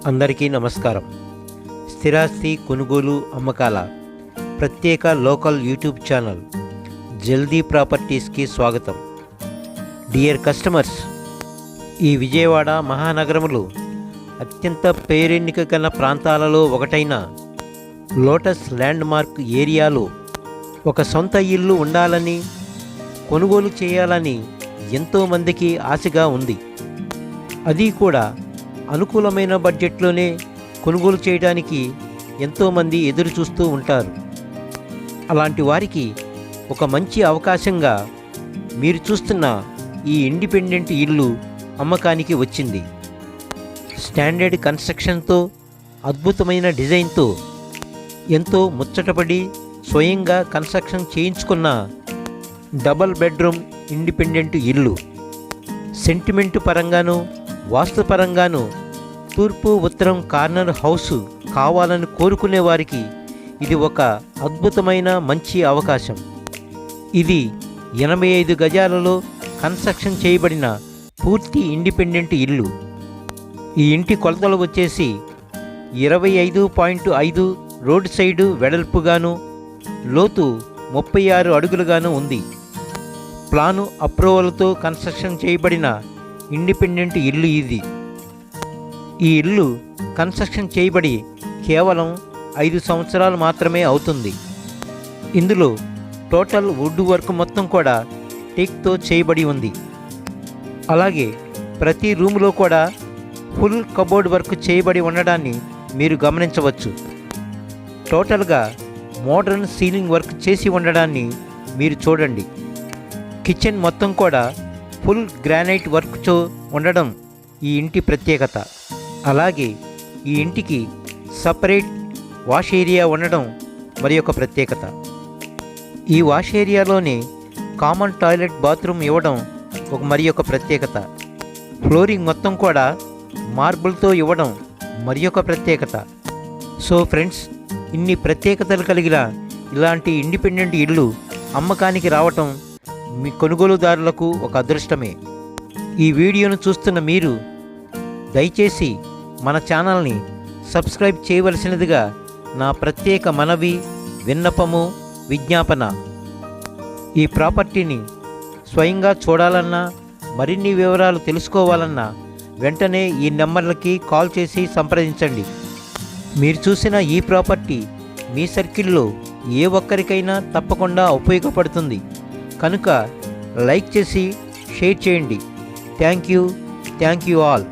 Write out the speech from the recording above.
అందరికీ నమస్కారం. స్థిరాస్తి కొనుగోలు అమ్మకాల ప్రత్యేక లోకల్ యూట్యూబ్ ఛానల్ జల్దీ ప్రాపర్టీస్కి స్వాగతం. డియర్ కస్టమర్స్, ఈ విజయవాడ మహానగరంలో అత్యంత పేరెన్నిక గల ప్రాంతాలలో ఒకటైన లోటస్ ల్యాండ్ మార్క్ ఏరియాలో ఒక సొంత ఇల్లు ఉండాలని, కొనుగోలు చేయాలని ఎంతోమందికి ఆశగా ఉంది. అది కూడా అనుకూలమైన బడ్జెట్లోనే కొనుగోలు చేయడానికి ఎంతోమంది ఎదురు చూస్తూ ఉంటారు. అలాంటి వారికి ఒక మంచి అవకాశంగా మీరు చూస్తున్న ఈ ఇండిపెండెంట్ ఇల్లు అమ్మకానికి వచ్చింది. స్టాండర్డ్ కన్స్ట్రక్షన్తో, అద్భుతమైన డిజైన్తో, ఎంతో ముచ్చటపడి స్వయంగా కన్స్ట్రక్షన్ చేయించుకున్న డబల్ బెడ్రూమ్ ఇండిపెండెంట్ ఇల్లు. సెంటిమెంటు పరంగాను, వాస్తుపరంగాను తూర్పు ఉత్తరం కార్నర్ హౌస్ కావాలని కోరుకునే వారికి ఇది ఒక అద్భుతమైన మంచి అవకాశం. ఇది 85 గజాలలో కన్స్ట్రక్షన్ చేయబడిన పూర్తి ఇండిపెండెంట్ ఇల్లు. ఈ ఇంటి కొలతలు వచ్చేసి 25.5 రోడ్ సైడు వెడల్పుగాను, లోతు 36 అడుగులుగాను ఉంది. ప్లాను అప్రూవల్తో కన్స్ట్రక్షన్ చేయబడిన ఇండిపెండెంట్ ఇల్లు ఇది. ఈ ఇల్లు కన్స్ట్రక్షన్ చేయబడి కేవలం 5 సంవత్సరాలు మాత్రమే అవుతుంది. ఇందులో టోటల్ వుడ్ వర్క్ మొత్తం కూడా టేక్తో చేయబడి ఉంది. అలాగే ప్రతి రూములో కూడా ఫుల్ కబోర్డ్ వర్క్ చేయబడి ఉండడాన్ని మీరు గమనించవచ్చు. టోటల్గా మోడర్న్ సీలింగ్ వర్క్ చేసి ఉండడాన్ని మీరు చూడండి. కిచెన్ మొత్తం కూడా ఫుల్ గ్రానైట్ వర్క్తో ఉండడం ఈ ఇంటి ప్రత్యేకత. అలాగే ఈ ఇంటికి సపరేట్ వాష్ ఏరియా ఉండడం మరి ఒక ప్రత్యేకత. ఈ వాష్ ఏరియాలోనే కామన్ టాయిలెట్ బాత్రూమ్ ఇవ్వడం ఒక మరి ఒక ప్రత్యేకత. ఫ్లోరింగ్ మొత్తం కూడా మార్బుల్తో ఇవ్వడం మరి ఒక ప్రత్యేకత. సో ఫ్రెండ్స్, ఇన్ని ప్రత్యేకతలు కలిగిన ఇలాంటి ఇండిపెండెంట్ ఇల్లు అమ్మకానికి రావటం మీ కొనుగోలుదారులకు ఒక అదృష్టమే. ఈ వీడియోను చూస్తున్న మీరు దయచేసి మన ఛానల్ని సబ్స్క్రైబ్ చేయవలసినదిగా నా ప్రత్యేక మనవి, విన్నపము, విజ్ఞాపన. ఈ ప్రాపర్టీని స్వయంగా చూడాలన్నా, మరిన్ని వివరాలు తెలుసుకోవాలన్నా వెంటనే ఈ నెంబర్లకి కాల్ చేసి సంప్రదించండి. మీరు చూసిన ఈ ప్రాపర్టీ మీ సర్కిల్లో ఏ ఒక్కరికైనా తప్పకుండా ఉపయోగపడుతుంది కనుక లైక్ చేసి షేర్ చేయండి. Thank you all.